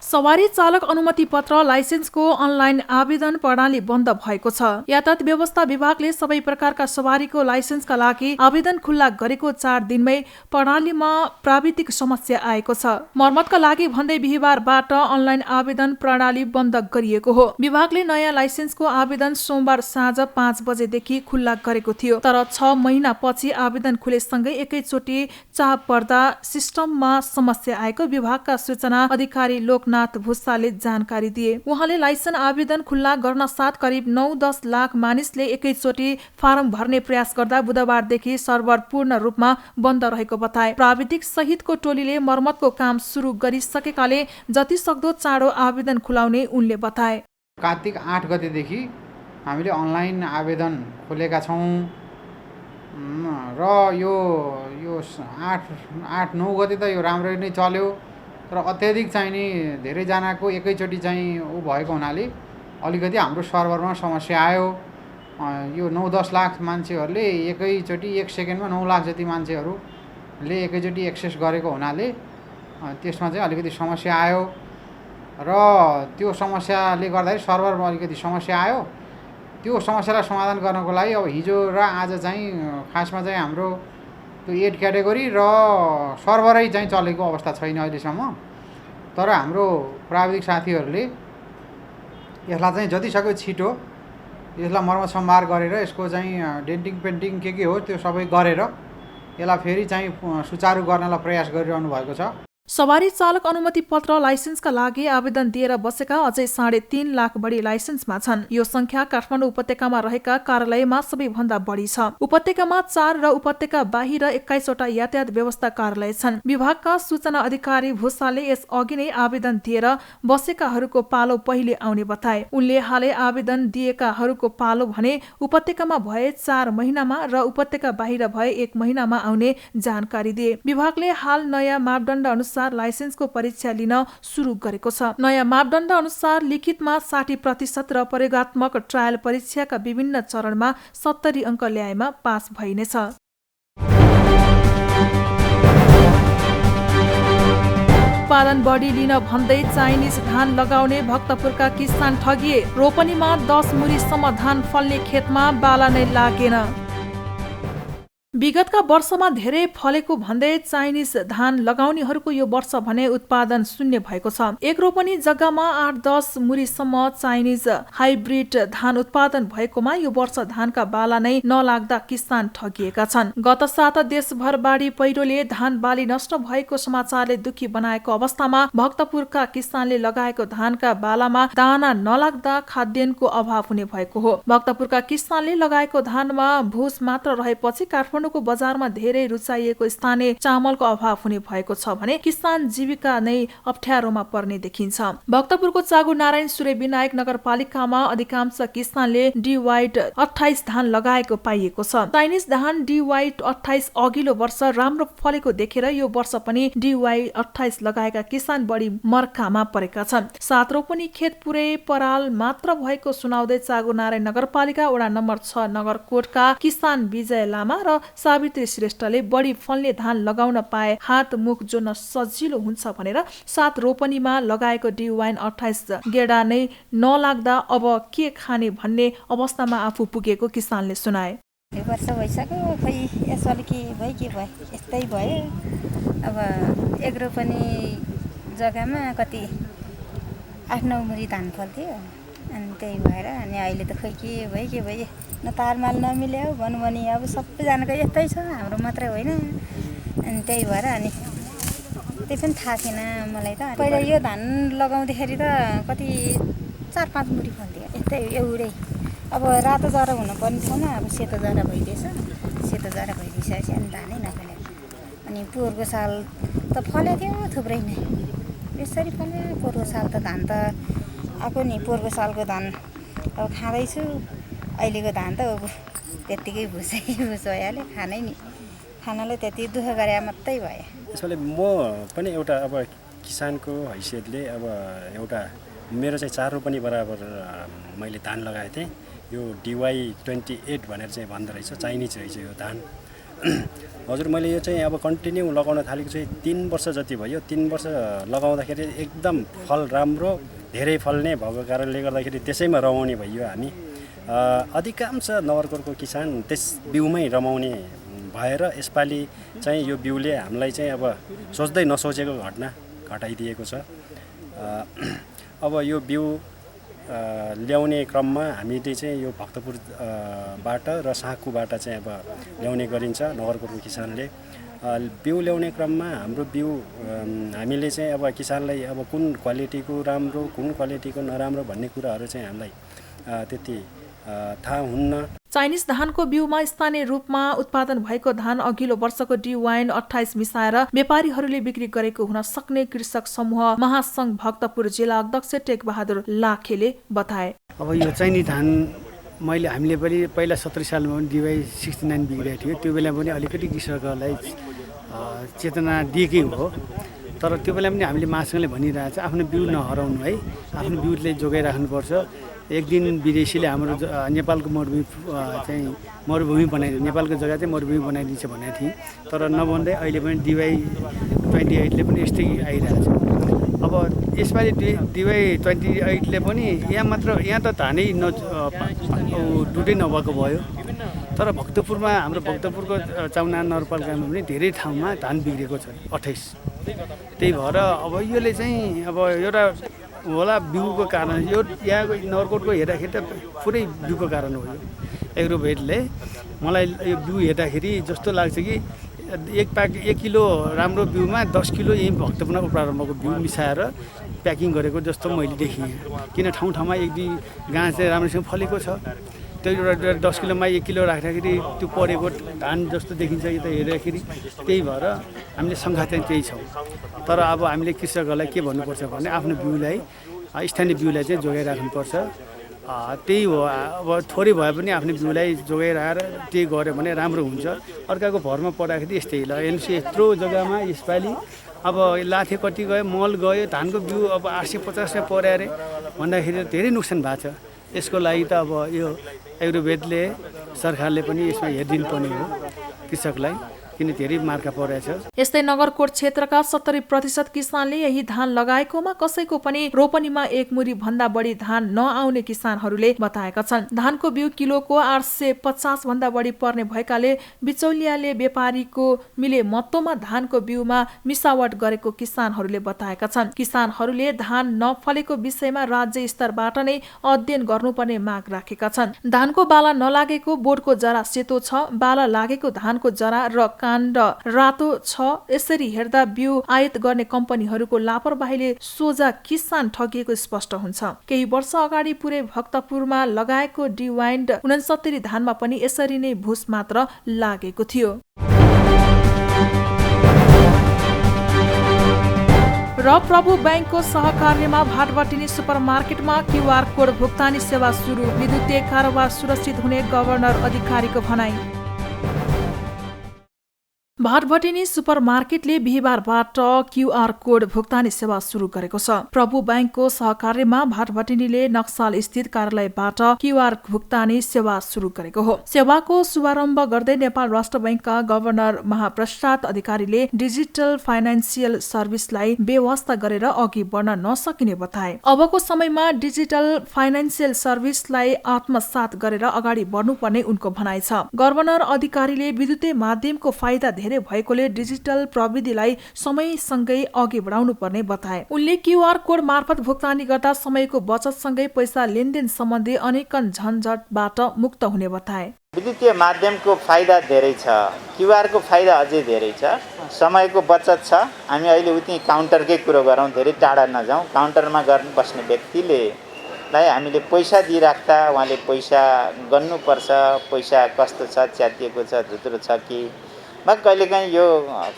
सवारी चालक अनुमति पत्र लाइसेन्सको अनलाइन आवेदन प्रणाली बन्द भएको छ। यातायात व्यवस्था विभागले सबै प्रकारका सवारीको लाइसेन्सका लागि आवेदन खुल्ला गरेको 4 दिनमै प्रणालीमा प्राविधिक समस्या आएको छ। मर्मतका लागि भन्दै बिहीबारबाट अनलाइन आवेदन प्रणाली बन्द गरिएको हो। विभागले नयाँ लाइसेन्सको आवेदन सोमबार साँझ 5 बजेदेखि खुल्ला गरेको थियो, तर 6 महिनापछि आवेदन खुलेसँगै एकैचोटि चाप पर्दा सिस्टममा समस्या आएको विभागका सूचना अधिकारी लोकनाथ भुसाले जानकारी दिए। उहाँले लाइसेन्स आवेदन खुल्ला गर्न साथ करिब 9-10 लाख मानिसले एकैचोटि फारम भर्ने प्रयास गर्दा बुधबारदेखि सर्भर पूर्ण रूपमा बन्द रहेको बताए। प्राविधिक सहितको टोलीले मर्मतको काम सुरु गरिसकेकाले जति सक्दो चाँडो आवेदन खुलाउने उनले बताए। कार्तिक 8 गतेदेखि हामीले अनलाइन आवेदन खोलेका छौँ र यो 8-9 गते त यो राम्ररी नै चल्यो, तर अत्याधिक चाहिँ नि धेरैजनाको एकैचोटि चाहिँ भएको हुनाले अलिकति हाम्रो सर्भरमा समस्या आयो। यो 9-10 लाख मान्छेहरूले एकैचोटि 1 सेकेन्डमा 9 लाख जति मान्छेहरूले एकैचोटि एक्सेस गरेको हुनाले त्यसमा चाहिँ अलिकति समस्या आयो र त्यो समस्याले गर्दाखेरि सर्भरमा अलिकति समस्या आयो। त्यो समस्यालाई समाधान गर्नको लागि अब हिजो र आज चाहिँ खासमा चाहिँ हाम्रो त्यो 8 क्याटेगोरी र सर्भरै चाहिँ चलेको अवस्था छैन अहिलेसम्म, तर हाम्रो प्राविधिक साथीहरूले यसलाई चाहिँ जतिसक्दो छिटो यसलाई मर्मत सम्भार गरेर यसको चाहिँ डेन्टिङ पेन्टिङ के हो त्यो सबै गरेर यसलाई फेरि चाहिँ सुचारू गर्नलाई प्रयास गरिरहनु भएको छ। सवारी चालक अनुमति पत्र लाइसेन्सका लागि आवेदन दिएर बसेका अझै 3.5 लाख बढी लाइसेन्समा छन्। यो संख्या काठमाडौँ उपत्यकामा रहेका कार्यालयमा सबैभन्दा बढी छ। उपत्यकामा 4 र उपत्यका बाहिर 21 वटा यातायात व्यवस्था कार्यालय छन्। विभागका सूचना अधिकारी भुसाले यस अघि नै आवेदन दिएर बसेकाहरूको पालो पहिले आउने बताए। उनले हालै आवेदन दिएकाहरूको पालो भने उपत्यकामा भए 4 महिनामा र उपत्यका बाहिर भए 1 महिनामा आउने जानकारी दिए। विभागले हाल नयाँ मापदण्ड अनुसार लाइसेन्सको परीक्षा लिन सुरु गरेको छ। नयाँ मापदण्ड अनुसार लिखितमा 60% र प्रयोगात्मक ट्रायल परीक्षाका विभिन्न चरणमा 70 अङ्क ल्याएमा पास भइनेछ। उत्पादन बढी लिन भन्दै चाइनिज धान लगाउने भक्तपुरका किसान ठगिए। रोपनीमा 10 मुरीसम्म धान फल्ने खेतमा बाला नै लागेन। विगतका वर्षमा धेरै फलेको भन्दै चाइनिज धान लगाउनेहरूको यो वर्ष भने उत्पादन शून्य भएको छ। एक रोपनी जग्गामा 8-10 मुरीसम्म चाइनिज हाइब्रिड धान उत्पादन भएकोमा यो वर्ष धानका बाला नै नलाग्दा किसान ठगिएका छन्। गत साता देशभर बाढी पहिरोले धान बाली नष्ट भएको समाचारले दुखी बनाएको अवस्थामा भक्तपुरका किसानले लगाएको धानका बालामा दाना नलाग्दा खाद्यान्नको अभाव हुने भएको हो। भक्तपुरका किसानले लगाएको धानमा भुस मात्र रहेपछि काठमाडौँ काठमाडौँको बजारमा धेरै रुचाइएको स्थानीय चामलको अभाव हुने भएको छ भने किसान जीविका नै अप्ठ्यारोमा पर्ने देखिन्छ। भक्तपुरको चागु नारायण सूर्य विनायक नगरपालिकामा अधिकांश किसानले DY 28 धान लगाएको पाइएको छ। चाइनिज धान DY 28 अघिल्लो वर्ष राम्रो फलेको देखेर यो वर्ष पनि DY 28 लगाएका किसान बढी मर्कामा परेका छन्। 7 रोपनी खेत पुरै पराल मात्र भएको सुनाउँदै चागु नारायण नगरपालिका वडा नम्बर 6 नगरकोटका किसान विजय लामा र सावित्री श्रेष्ठले बढी फल्ने धान लगाउन पाए हात मुख जोड्न सजिलो हुन्छ भनेर 7 रोपनीमा लगाएको DY 28 गेडा नै नलाग्दा अब के खाने भन्ने अवस्थामा आफू पुगेको किसानले सुनाए। यो वर्ष भइसक्यो, खोइ यसपालि के भयो यस्तै भयो। अब 1 रोपनी जग्गामा कति 8-9 मुरी धान फल्थ्यो, अनि त्यही भएर अनि अहिले त खोइ के भयो न तारमाल नमिल्यो भनौँ भने अब सबैजनाको यस्तै छ, हाम्रो मात्रै होइन। अनि त्यही भएर अनि त्यही पनि थाहा थिएन मलाई त। पहिला यो धान लगाउँदाखेरि त कति 4-5 मुरी फल्थ्यो यस्तै एउटै। अब रातो जरा हुनुपर्ने ठाउँमा अब सेतो जरा भइदिएछ, सेतो जरा भइदिइसकेपछि अनि धानै नफल्यो। अनि पोहोरको साल त फलेको थियो थुप्रै नै, यसरी फल्यो। पोहोरको साल त धान त आएको नि, पोहोरको सालको धान अब खाँदैछु, अहिलेको धान त अब त्यत्तिकै भुसै भुस भइहाल्यो, खानै नि खानालाई त्यति दुःख गरे मात्रै भयो। यसले म पनि एउटा अब किसानको हैसियतले अब एउटा मेरो चाहिँ 4 रोपनी बराबर मैले धान लगाएको थिएँ। यो DY 28 भनेर चाहिँ भन्दो रहेछ, चाइनिज रहेछ यो धान। हजुर मैले यो चाहिँ अब कन्टिन्यू लगाउन थालेको चाहिँ 3 वर्ष जति भयो। 3 वर्ष लगाउँदाखेरि एकदम फल राम्रो धेरै फल्ने भएको कारणले गर्दाखेरि त्यसैमा रमाउने भइयो हामी। अधिकांश नगरकोटको किसान त्यस बिउमै रमाउने भएर यसपालि चाहिँ यो बिउले हामीलाई चाहिँ अब सोच्दै नसोचेको घटना घटाइदिएको छ। अब यो बिउ ल्याउने क्रममा हामीले चाहिँ यो भक्तपुर बाट र साँकुबाट चाहिँ अब ल्याउने गरिन्छ नगरकोटको किसानले। बिउ ल्याउने क्रममा हाम्रो बिउ हामीले चाहिँ अब किसानलाई अब कुन क्वालिटीको राम्रो कुन क्वालिटीको नराम्रो भन्ने कुराहरू चाहिँ हामीलाई त्यति थाहा हुन्न। चाइनिज धानको बिउमा स्थानीय रूपमा उत्पादन भएको धान अघिल्लो वर्षको DY 28 मिसाएर व्यापारीहरूले बिक्री गरेको हुन सक्ने कृषक समूह महासंघ भक्तपुर जिल्ला अध्यक्ष टेकबहादुर लाखेले बताए। अब यो चाइनिज धान हामीले पनि पहिला 17 सालमा पनि DY 69 बिग्रेको थियो। त्यो बेला पनि अलिकति कृषकहरूलाई चेतना दिएकै हो, तर त्यो बेला पनि हामीले महासंघले भनिरहेको छ आफ्नो बिउ नहराउनु है, आफ्नो बिउले जोगाइराख्नुपर्छ। एक दिन विदेशीले हाम्रो नेपालको मरुभूमि बनाइदियो, नेपालको जग्गा चाहिँ मरुभूमि बनाइदिन्छ भनेको थिएँ, तर नभन्दै अहिले पनि DY 28ले पनि यस्तै आइरहेछ। अब यसपालि DY 28ले पनि यहाँ त धानै डुटै नभएको भयो, तर भक्तपुरमा हाम्रो भक्तपुरको चाउना नगरपालिकामा पनि धेरै ठाउँमा धान बिग्रेको छ 28। त्यही भएर अब यसले चाहिँ अब एउटा होला बिउको कारण, यो यहाँको नगरकोटको हेर्दाखेरि त पुरै बिउको कारण हो। यो एग्रोभेटले मलाई यो बिउ हेर्दाखेरि जस्तो लाग्छ कि 1 किलो राम्रो बिउमा 10 किलो यही भक्तपुरमा प्रारम्भको बिउ मिसाएर प्याकिङ गरेको जस्तो मैले देखेँ। किन ठाउँ ठाउँमा 1-2 गाँस चाहिँ राम्रोसँग फलेको छ, त्यो एउटा 10 किलोमा 1 किलो राख्दाखेरि त्यो परेको धान जस्तो देखिन्छ यो त हेर्दाखेरि। त्यही भएर हामीले शङ्का चाहिँ त्यही छौँ। तर अब हामीले कृषकहरूलाई के भन्नुपर्छ भने आफ्नो बिउलाई स्थानीय बिउलाई चाहिँ जोगाइराख्नुपर्छ। त्यही हो, अब थोरै भए पनि आफ्नो बिउलाई जोगाइरहेर त्यही गऱ्यो भने राम्रो हुन्छ। अर्काको भरमा पर्दाखेरि यस्तै ल हेर्नुहोस्, यत्रो जग्गामा यसपालि अब लाथे कति गयो, मल गयो, धानको बिउ अब 850 पर्यो अरे भन्दाखेरि धेरै नोक्सान भएको छ। यसको लागि त अब यो एग्रोभेटले सरकारले पनि यसमा हेरिदिनु पर्ने हो कृषकलाई, किन धेरै मार्का परेछ। यस्तै नगरकोट क्षेत्रका 70% किसानले यही धान लगाएकोमा कसैको पनि रोपनीमा 1 मुरी भन्दा बढी धान नआउने किसानहरूले बताएका छन्। धानको बिउ किलोको 850 भन्दा बढी पर्ने भएकाले बिचौलियाले व्यापारीको मिले मत्तोमा धानको बिउमा मिसावट गरेको किसानहरूले बताएका छन्। किसानहरूले धान नफलेको विषयमा राज्य स्तरबाट नै अध्ययन गर्नुपर्ने माग राखेका छन्। धानको बाला नलागेको बोटको जरा सेतो छ, बाला लागेको धानको जरा र काण्ड रातो छ। यसरी हेर्दा बिउ आयात गर्ने कम्पनीहरूको लापरवाहीले सोझा किसान ठगिएको स्पष्ट हुन्छ। केही वर्ष अगाडि पुरै भक्तपुरमा लगाएको डिवाइन्ड 69 धानमा पनि यसरी नै भुस मात्र लागेको थियो। र प्रभु बैंकको सहकार्यमा भाटबटिनी सुपरमार्केटमा क्यूआर कोड भुक्तानी सेवा सुरु। विद्युतीय कारोबार सुरक्षित हुने गभर्नर अधिकारीको भनाई। भाटबटिनी सुपरमार्केटले बिहिबारबाट क्यूआर कोड भुक्तानी सेवा सुरु गरेको छ। प्रभु बैंकको सहकार्यमा भाटबटिनीले नक्साल स्थित कार्यालयबाट क्यूआर भुक्तानी सेवा सुरु गरेको हो। सेवाको शुभारम्भ गर्दै नेपाल राष्ट्र बैंकका गभर्नर महाप्रसाद अधिकारीले डिजिटल फाइनान्सियल सर्भिसलाई बेवास्ता गरेर अघि बढ्न नसकिने बताए। अबको समयमा डिजिटल फाइनान्सियल सर्भिसलाई आत्मसात गरेर अगाडि बढ्नुपर्ने उनको भनाइ छ। गभर्नर अधिकारीले विद्युतीय माध्यमको फाइदा धेरै भएकोले डिजिटल प्रविधिलाई समयसँगै अघि बढाउनु पर्ने बताए। उनले क्यूआर कोड मार्फत भुक्तानी गर्दा समयको बचतसँगै पैसा लेनदेन सम्बन्धी अनेकन झन्झटबाट मुक्त हुने बताए। विद्युतीय माध्यमको फाइदा धेरै छ, क्यूआरको फाइदा अझै धेरै छ, समयको बचत छ। हामी अहिले उति काउन्टरकै कुरो गरौँ, धेरै टाढा नजाउँ। काउन्टरमा गर्न बस्ने व्यक्तिले हामीले पैसा दिइराख्दा उहाँले पैसा गर्नुपर्छ, पैसा कस्तो छ, च्यातिएको छ, धुत्रो छ कि कहिलेकाहीँ यो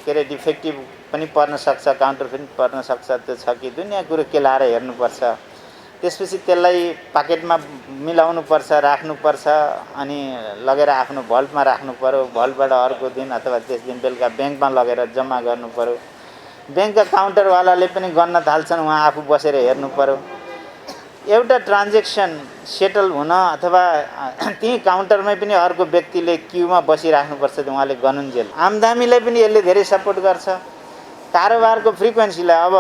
के अरे डिफेक्टिभ पनि पर्न सक्छ, काउन्टर पनि पर्न सक्छ, त्यो छ कि दुनियाँ कुरो केलाएर हेर्नुपर्छ। त्यसपछि त्यसलाई पाकेटमा मिलाउनुपर्छ, राख्नुपर्छ, अनि लगेर आफ्नो भल्टमा राख्नु पर्यो। भल्टबाट अर्को दिन अथवा त्यस दिन बेलुका ब्याङ्कमा लगेर जम्मा गर्नु पर्यो। ब्याङ्कका काउन्टरवालाले पनि गन्न थाल्छन्, उहाँ आफू बसेर हेर्नु पर्यो। एउटा ट्रान्जेक्सन सेटल हुन अथवा त्यही काउन्टरमै पनि अर्को व्यक्तिले क्यूमा बसिराख्नुपर्छ, त उहाँले गनुन्जेल। आमदामीलाई पनि यसले धेरै सपोर्ट गर्छ। कारोबारको फ्रिक्वेन्सीलाई अब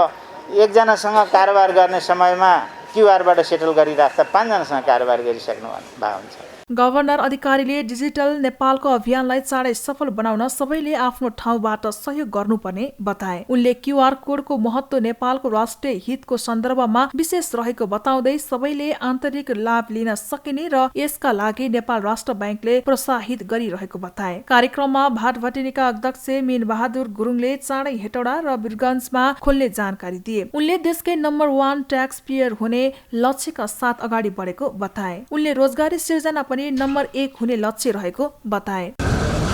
एकजनासँग कारोबार गर्ने समयमा क्यूआरबाट सेटल गरिराख्दा 5 जनासँग कारोबार गरिसक्नु भएको हुन्छ। गभर्नर अधिकारीले डिजिटल नेपालको अभियानलाई चाँडै सफल बनाउन सबैले आफ्नो ठाउँबाट सहयोग गर्नुपर्ने बताए। उनले क्यूआर कोडको महत्त्व नेपालको राष्ट्रिय हितको सन्दर्भमा विशेष रहेको बताउँदै सबैले आन्तरिक लाभ लिन सकिने र यसका लागि नेपाल राष्ट्र बैंकले प्रोत्साहित गरिरहेको बताए। कार्यक्रममा भाटबटिनीका अध्यक्ष मीन बहादुर गुरुङले चाँडै हेटौडा र वीरगञ्जमा खोल्ने जानकारी दिए। उनले देशकै नम्बर 1 ट्याक्स पेयर हुने लक्ष्यका साथ अगाडि बढेको बताए। उनले रोजगारी सिर्जना पनि नम्बर 1 हुने लक्ष्य रहेको बताए।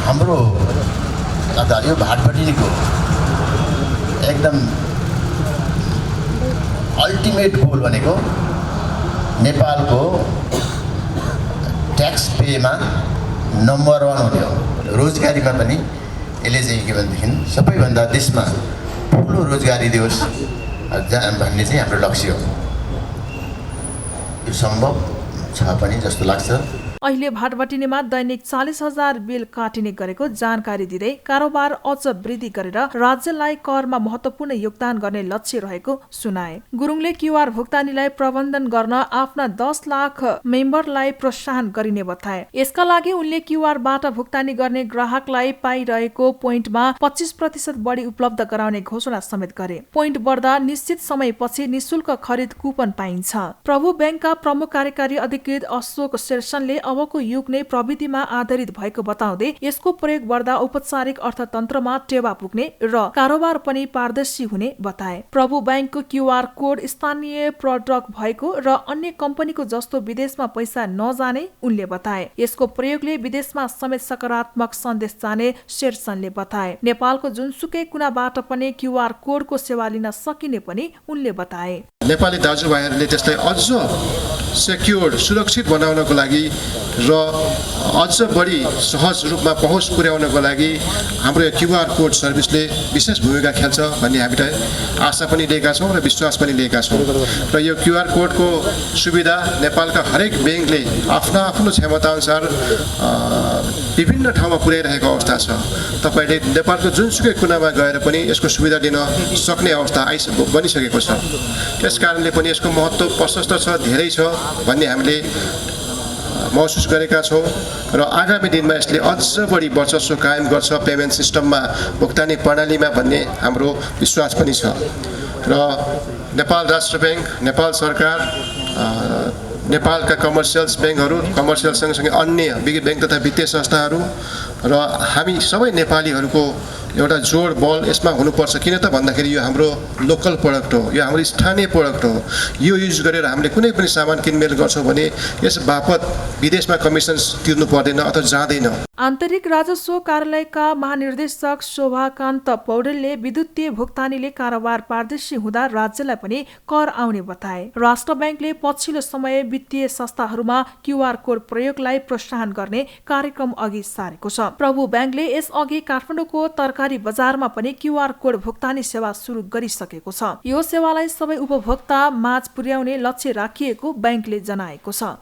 हाम्रो यो भाटबटिनीको एकदम अल्टिमेट गोल भनेको नेपालको ट्याक्स पेमा नम्बर 1 हुने हो। रोजगारीमा पनि यसले चाहिँ के भनेदेखि सबैभन्दा देशमा ठुलो रोजगारी दियोस् भन्ने चाहिँ हाम्रो लक्ष्य हो। यो सम्भव छ पनि जस्तो लाग्छ। अहिले भाटबटिनीमा दैनिक 40,000 बिल काटिने गरेको जानकारी दिँदै कारोबार अझ वृद्धि गरेर राज्यलाई करमा महत्त्वपूर्ण योगदान गर्ने लक्ष्य रहेको सुनाए। गुरुङले क्यूआर भुक्तानीलाई प्रबन्धन गर्न आफ्ना 10 लाख मेम्बरलाई प्रोत्साहन गरिने बताए। यसका लागि उनले क्यूआरबाट भुक्तानी गर्ने ग्राहकलाई पाइरहेको पोइन्टमा 25% बढी उपलब्ध गराउने घोषणा समेत गरे। पोइन्ट बढ्दा निश्चित समयपछि निशुल्क खरिद कुपन पाइन्छ। प्रभु बैंकका प्रमुख कार्यकारी अधिकृत अशोक शेरसनले अबको युग नै प्रविधिमा आधारित भएको बताउँदै यसको प्रयोग बढ्दा औपचारिक अर्थतन्त्रमा टेवा पुग्ने र कारोबार पनि पारदर्शी हुने बताए। प्रभु बैंकको क्यूआर कोड स्थानीय प्रडक्ट भएको र अन्य कम्पनीको जस्तो विदेशमा पैसा नजाने उनले बताए। यसको प्रयोगले विदेशमा समेत सकारात्मक सन्देश जाने शेरसनले बताए। नेपालको जुनसुकै कुनाबाट पनि क्यूआर कोडको सेवा लिन सकिने पनि उनले बताए। नेपाली दाजुभाइहरूले त्यसलाई अझ सेक्योर सुरक्षित बनाउनको लागि र अझ बढी सहज रूपमा पहुँच पुर्याउनको लागि हाम्रो क्यूआर कोड सर्भिसले विशेष भूमिका खेल्छ भन्ने हामीले आशा पनि लिएका छौँ र विश्वास पनि लिएका छौँ। र यो क्यूआर कोडको सुविधा नेपालका हरेक ब्याङ्कले आफ्नो क्षमताअनुसार विभिन्न ठाउँमा पुर्याइरहेको अवस्था छ। तपाईँले नेपालको जुनसुकै कुनामा गएर पनि यसको सुविधा लिन सक्ने अवस्था बनिसकेको छ। त्यस कारणले पनि यसको महत्त्व प्रशस्त छ, धेरै छ भन्ने हामीले महसुस गरेका छौँ र आगामी दिनमा यसले अझ बढी वर्चस्व कायम गर्छ पेमेन्ट सिस्टममा, भुक्तानी प्रणालीमा भन्ने हाम्रो विश्वास पनि छ। र नेपाल राष्ट्र ब्याङ्क, नेपाल सरकार, नेपालका कमर्सियल्स ब्याङ्कहरू, कमर्सियल सँगसँगै अन्य ब्याङ्क तथा वित्तीय संस्थाहरू र हामी सबै नेपालीहरूको एउटा जोड बल यसमा हुनुपर्छ। किन त भन्दाखेरि यो हाम्रो लोकल प्रडक्ट हो, यो हाम्रो स्थानीय प्रडक्ट हो। यो युज गरेर हामीले कुनै पनि सामान किनमेल गर्छौँ भने यस बापत विदेशमा कमिसन तिर्नु पर्दैन अथवा जाँदैन। आन्तरिक राजस्व कार्यालयका महानिर्देशक शोभाकान्त पौडेलले विद्युतीय भुक्तानीले कारोबार पारदर्शी हुँदा राज्यलाई पनि कर आउने बताए। राष्ट्र ब्याङ्कले पछिल्लो समय वित्तीय संस्थाहरूमा क्यूआर कोड प्रयोगलाई प्रोत्साहन गर्ने कार्यक्रम अघि सारेको छ। प्रभु ब्याङ्कले यसअघि काठमाडौँको तरकारी बजारमा पनि क्यूआर कोड भुक्तानी सेवा सुरु गरिसकेको छ। यो सेवालाई सबै उपभोक्ता माझ पुर्याउने लक्ष्य राखिएको ब्याङ्कले जनाएको छ।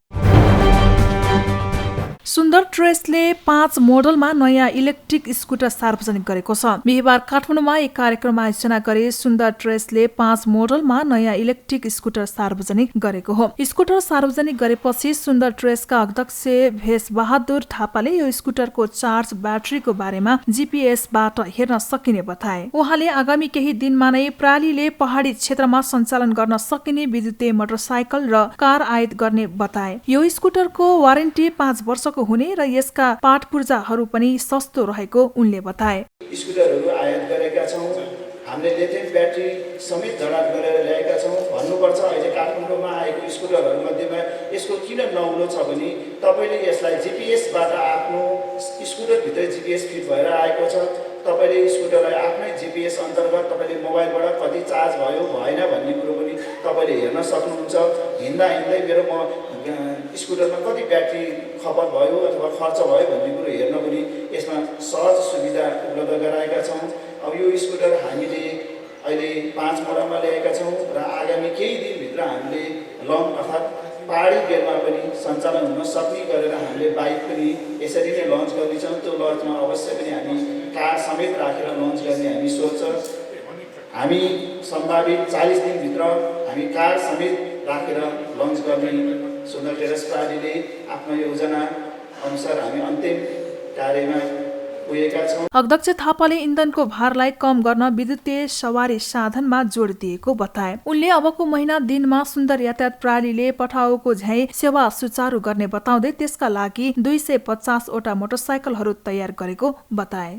सुन्दर ट्रेसले 5 मोडलमा नयाँ इलेक्ट्रिक स्कुटर सार्वजनिक गरेको छ। बिहिबार काठमाडौँमा एक कार्यक्रम आयोजना गरी सुन्दर ट्रेसले 5 मोडलमा नयाँ इलेक्ट्रिक स्कुटर सार्वजनिक गरेको हो। स्कुटर सार्वजनिक गरेपछि सुन्दर ट्रेसका अध्यक्ष भेषबहादुर थापाले यो स्कुटरको चार्ज ब्याट्रीको बारेमा जीपीएसबाट हेर्न सकिने बताए। उहाँले आगामी केही दिनमा नै प्रालीले पहाडी क्षेत्रमा सञ्चालन गर्न सकिने विद्युतीय मोटरसाइकल र कार आयात गर्ने बताए। यो स्कुटरको वारेन्टी 5 वर्षको हुने र यसका पार्ट पूर्जाहरू पनि सस्तो रहेको उनले बताए। स्कुटरहरू आयात गरेका छौँ, हामीले लिथियम ब्याट्री समेत जडान गरेर ल्याएका छौँ। भन्नुपर्छ अहिले काठमाडौँमा आएको स्कुटरहरू मध्येमा यसको किन नौलो छ भने तपाईँले यसलाई जिपिएसबाट आफ्नो स्कुटरभित्र जिपिएस फिट भएर आएको छ। तपाईँले स्कुटरलाई आफ्नै जिपिएस अन्तर्गत तपाईँले मोबाइलबाट कति चार्ज भयो भएन भन्ने कुरो पनि तपाईँले हेर्न सक्नुहुन्छ। हिँड्दा हिँड्दै मेरो स्कुटरमा कति ब्याट्री खपत भयो अथवा खर्च भयो भन्ने कुरो हेर्न पनि यसमा सहज सुविधा उपलब्ध गराएका छौँ। अब यो स्कुटर हामीले अहिले 5 मोडलमा ल्याएका छौँ र आगामी केही दिनभित्र हामीले लङ अर्थात् पहाडी गेरमा पनि सञ्चालन हुन सक्ने गरेर हामीले बाइक पनि यसरी नै लन्च गर्नेछौँ। त्यो लन्चमा अवश्य पनि हामी कार समेत राखेर लन्च गर्ने हामी सोच छ। हामी सम्भावित 40 दिनभित्र हामी कार समेत राखेर लन्च गर्ने सुन्दर टेरेस प्रालीले आफ्नो योजना अनुसार हामी अन्तिम कार्यमा पुगेका छौँ। अध्यक्ष थापाले इन्धनको भारलाई कम गर्न विद्युतीय सवारी साधनमा जोड दिएको बताए। उनले अबको महिना दिनमा सुन्दर यातायात प्रालीले पठाओको झैं सेवा सुचारू गर्ने बताउँदै त्यसका लागि 250 वटा मोटरसाइकलहरू तयार गरेको बताए।